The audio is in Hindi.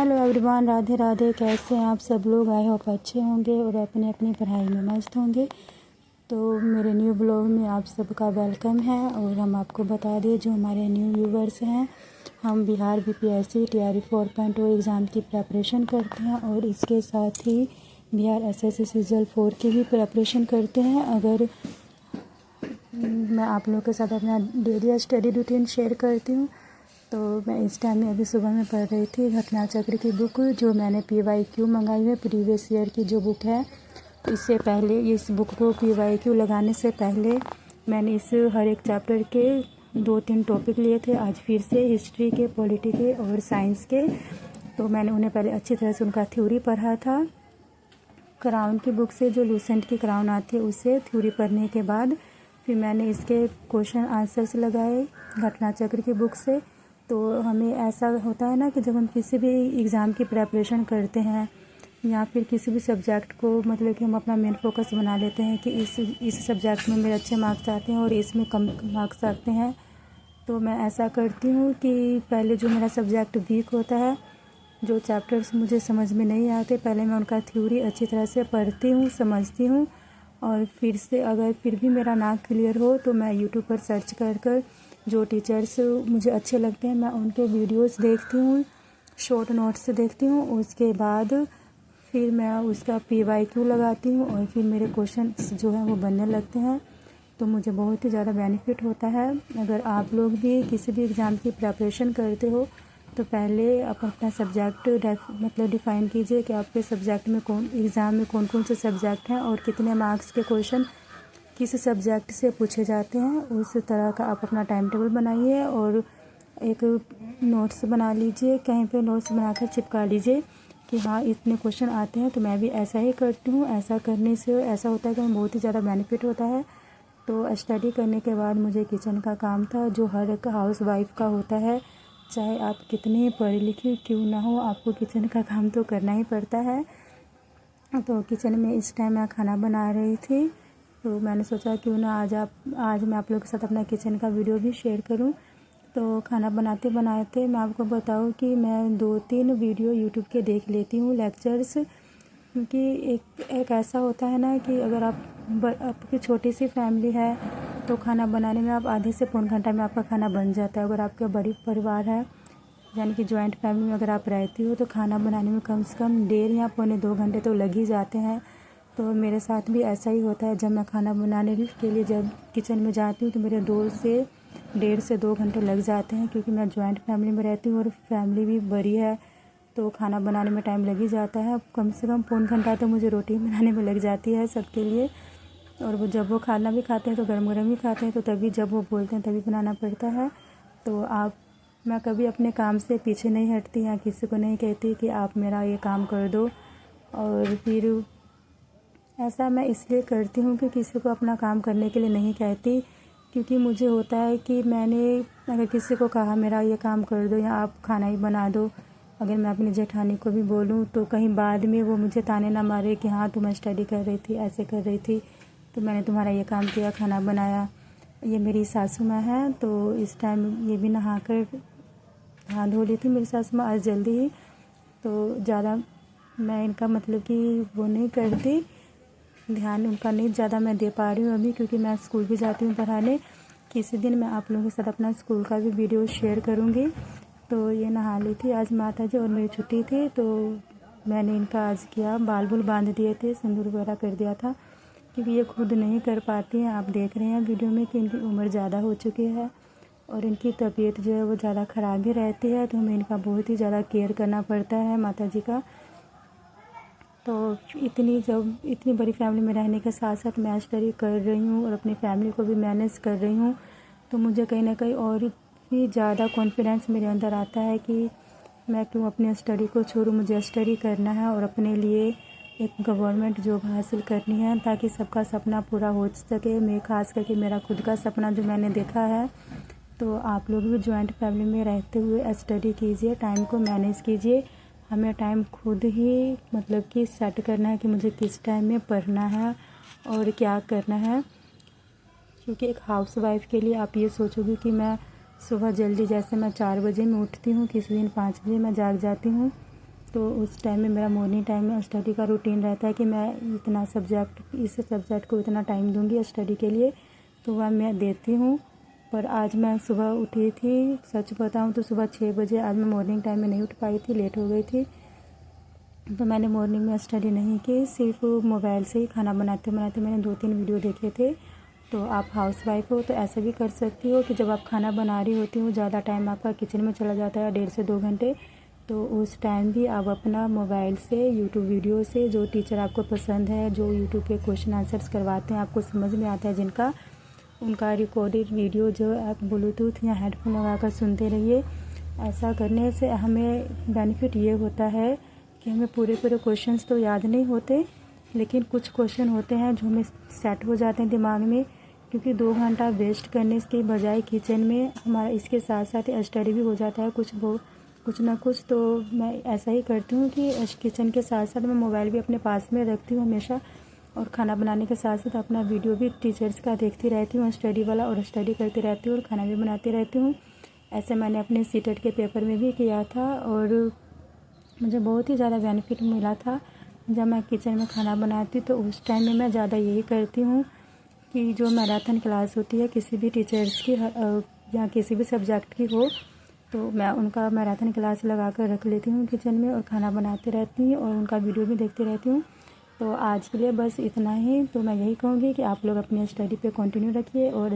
Hello everyone, Radhe Radhe. कैसे हैं आप सब लोग? आई होप अच्छे होंगे और अपनी अपनी पढ़ाई में मस्त होंगे। तो मेरे न्यू ब्लॉग में आप सबका वेलकम है। और हम आपको बता दें, जो हमारे न्यू व्यूवर्स हैं, हम बिहार बीपीएससी टीआरई 4.0 एग्ज़ाम की प्रेपरेशन करते हैं और इसके साथ ही बिहार एसएससी सीजल 4 की भी प्रेपरेशन करते हैं। अगर मैं आप लोगों के साथ अपना डेली स्टडी रूटीन शेयर करती हूँ। तो मैं इस टाइम में अभी सुबह में पढ़ रही थी घटना चक्र की बुक, जो मैंने PYQ मंगाई है, प्रीवियस ईयर की जो बुक है। तो इससे पहले इस बुक को PYQ लगाने से पहले मैंने इस हर एक चैप्टर के 2-3 टॉपिक लिए थे। आज फिर से हिस्ट्री के, पॉलिटी के और साइंस के। तो मैंने उन्हें पहले अच्छी तरह से उनका थ्योरी पढ़ा था। क्राउन की बुक से जो लूसेंट की क्राउन आती है, उससे थ्योरी पढ़ने के बाद फिर मैंने इसके क्वेश्चन आंसर्स लगाए घटना चक्र की बुक से। तो हमें ऐसा होता है ना कि जब हम किसी भी एग्ज़ाम की प्रेपरेशन करते हैं या फिर किसी भी सब्जेक्ट को, मतलब कि हम अपना मेन फोकस बना लेते हैं कि इस सब्जेक्ट में मेरे अच्छे मार्क्स आते हैं और इसमें कम मार्क्स आते हैं। तो मैं ऐसा करती हूँ कि पहले जो मेरा सब्जेक्ट वीक होता है, जो चैप्टर्स मुझे समझ में नहीं आते, पहले मैं उनका थ्योरी अच्छी तरह से पढ़ती हूँ, समझती हूँ। और फिर से अगर फिर भी मेरा ना क्लियर हो तो मैं यूट्यूब पर सर्च कर जो टीचर्स मुझे अच्छे लगते हैं, मैं उनके वीडियोस देखती हूँ, शॉर्ट नोट्स देखती हूँ। उसके बाद फिर मैं उसका PYQ लगाती हूँ और फिर मेरे क्वेश्चंस जो हैं वो बनने लगते हैं। तो मुझे बहुत ही ज़्यादा बेनिफिट होता है। अगर आप लोग भी किसी भी एग्ज़ाम की प्रिपरेशन करते हो तो पहले आप अपना सब्जेक्ट मतलब डिफ़ाइन कीजिए कि आपके सब्जेक्ट में एग्ज़ाम में कौन कौन से सब्जेक्ट हैं और कितने मार्क्स के क्वेश्चन किस सब्जेक्ट से पूछे जाते हैं। उस तरह का आप अपना टाइम टेबल बनाइए और एक नोट्स बना लीजिए, कहीं पे नोट्स बनाकर चिपका लीजिए कि हाँ इतने क्वेश्चन आते हैं। तो मैं भी ऐसा ही करती हूँ। ऐसा करने से ऐसा होता है कि हमें बहुत ही ज़्यादा बेनिफिट होता है। तो स्टडी करने के बाद मुझे किचन का काम था, जो हर एक हाउस वाइफ का होता है। चाहे आप कितने पढ़े लिखे क्यों ना हो, आपको किचन का काम तो करना ही पड़ता है। तो किचन में इस टाइम मैं खाना बना रही थी। तो मैंने सोचा क्यों ना आज मैं आप लोगों के साथ अपना किचन का वीडियो भी शेयर करूं। तो खाना बनाते बनाते मैं आपको बताऊं कि मैं 2-3 वीडियो यूट्यूब के देख लेती हूँ, लेक्चर्स। क्योंकि एक ऐसा होता है ना कि अगर आपकी छोटी सी फैमिली है तो खाना बनाने में आप आधे से पौन घंटा में आपका खाना बन जाता है। अगर आपका बड़ी परिवार है, यानी कि जॉइंट फैमिली में अगर आप रहती हो, तो खाना बनाने में कम से कम 1.5 या पौने 2 घंटे तो लग ही जाते हैं। तो मेरे साथ भी ऐसा ही होता है। जब मैं खाना बनाने के लिए जब किचन में जाती हूँ तो मेरे 1.5 से 2 घंटे लग जाते हैं, क्योंकि मैं जॉइंट फैमिली में रहती हूँ और फैमिली भी बड़ी है। तो खाना बनाने में टाइम लग ही जाता है। कम से कम पौन घंटा तो मुझे रोटी बनाने में लग जाती है सबके लिए। और जब वो खाना भी खाते हैं तो गर्म गर्म ही खाते हैं, तो तभी जब वो बोलते हैं तभी बनाना पड़ता है। तो मैं कभी अपने काम से पीछे नहीं हटती या किसी को नहीं कहती कि आप मेरा ये काम कर दो। और फिर ऐसा मैं इसलिए करती हूँ कि किसी को अपना काम करने के लिए नहीं कहती, क्योंकि मुझे होता है कि मैंने अगर किसी को कहा मेरा ये काम कर दो या आप खाना ही बना दो, अगर मैं अपनी जेठानी को भी बोलूँ तो कहीं बाद में वो मुझे ताने ना मारे कि हाँ तुम स्टडी कर रही थी, ऐसे कर रही थी, तो मैंने तुम्हारा ये काम किया, खाना बनाया। ये मेरी सासू माँ है। तो इस टाइम ये भी नहा कर हाथ धो ली थी मेरी सासू माँ आज जल्दी ही। तो ज़्यादा मैं इनका मतलब कि वो नहीं करती, ध्यान उनका नहीं ज़्यादा मैं दे पा रही हूँ अभी, क्योंकि मैं स्कूल भी जाती हूँ पढ़ाने। किसी दिन मैं आप लोगों के साथ अपना स्कूल का भी वीडियो शेयर करूँगी। तो ये नहा ली थी आज माता जी और मेरी छुट्टी थी, तो मैंने इनका आज किया, बाल बुल बांध दिए थे, सिंदूर वगैरह कर दिया था, क्योंकि ये खुद नहीं कर पाती हैं। आप देख रहे हैं वीडियो में कि इनकी उम्र ज़्यादा हो चुकी है और इनकी तबीयत जो है वो ज़्यादा ख़राब भी रहती है। तो हमें इनका बहुत ही ज़्यादा केयर करना पड़ता है माता जी का। तो इतनी बड़ी फैमिली में रहने के साथ साथ मैं स्टडी कर रही हूँ और अपनी फैमिली को भी मैनेज कर रही हूँ। तो मुझे कहीं ना कहीं और भी ज़्यादा कॉन्फिडेंस मेरे अंदर आता है कि मैं क्यों अपनी स्टडी को छोड़ूँ, मुझे स्टडी करना है और अपने लिए एक गवर्नमेंट जॉब हासिल करनी है, ताकि सबका सपना पूरा हो सके। मैं खास करके मेरा खुद का सपना जो मैंने देखा है। तो आप लोग भी जॉइंट फैमिली में रहते हुए स्टडी कीजिए, टाइम को मैनेज कीजिए। हमें टाइम खुद ही मतलब कि सेट करना है कि मुझे किस टाइम में पढ़ना है और क्या करना है। क्योंकि एक हाउस वाइफ के लिए आप ये सोचोगे कि मैं सुबह जल्दी, जैसे मैं 4 बजे में उठती हूँ, किसी दिन 5 बजे मैं जाग जाती हूँ, तो उस टाइम में मेरा मॉर्निंग टाइम में स्टडी का रूटीन रहता है कि मैं इतना सब्जेक्ट इस सब्जेक्ट को इतना टाइम दूंगी स्टडी के लिए, तो वह मैं देती हूँ। पर आज मैं सुबह उठी थी, सच बताऊँ तो सुबह 6 बजे। आज मैं मॉर्निंग टाइम में नहीं उठ पाई थी, लेट हो गई थी, तो मैंने मॉर्निंग में स्टडी नहीं की। सिर्फ मोबाइल से ही खाना बनाते बनाते मैंने 2-3 वीडियो देखे थे। तो आप हाउसवाइफ हो तो ऐसा भी कर सकती हो कि जब आप खाना बना रही होती हो, ज़्यादा टाइम आपका किचन में चला जाता है 1.5 से 2 घंटे, तो उस टाइम भी आप अपना मोबाइल से यूट्यूब वीडियो से, जो टीचर आपको पसंद है, जो यूट्यूब पे क्वेश्चन आंसर्स करवाते हैं, आपको समझ में आता है जिनका, उनका रिकॉर्डेड वीडियो जो आप ब्लूटूथ या हेडफोन लगाकर सुनते रहिए। ऐसा करने से हमें बेनिफिट ये होता है कि हमें पूरे क्वेश्चंस तो याद नहीं होते, लेकिन कुछ क्वेश्चन होते हैं जो हमें सेट हो जाते हैं दिमाग में। क्योंकि 2 घंटा वेस्ट करने के बजाय किचन में हमारा इसके साथ साथ स्टडी भी हो जाता है कुछ ना कुछ। तो मैं ऐसा ही करती हूँ कि किचन के साथ साथ मैं मोबाइल भी अपने पास में रखती हूँ हमेशा, और खाना बनाने के साथ साथ अपना वीडियो भी टीचर्स का देखती रहती हूँ स्टडी वाला, और स्टडी करती रहती हूँ और खाना भी बनाती रहती हूँ। ऐसे मैंने अपने सीटेट के पेपर में भी किया था, और मुझे बहुत ही ज़्यादा बेनिफिट मिला था। जब मैं किचन में खाना बनाती तो उस टाइम में मैं ज़्यादा यही करती हूँ कि जो मैराथन क्लास होती है किसी भी टीचर्स की या किसी भी सब्जेक्ट की हो, तो मैं उनका मैराथन क्लास लगा कर रख लेती हूँ किचन में, और खाना बनाती रहती हूँ और उनका वीडियो भी देखती रहती हूँ। तो आज के लिए बस इतना ही। तो मैं यही कहूँगी कि आप लोग अपनी स्टडी पे कंटिन्यू रखिए और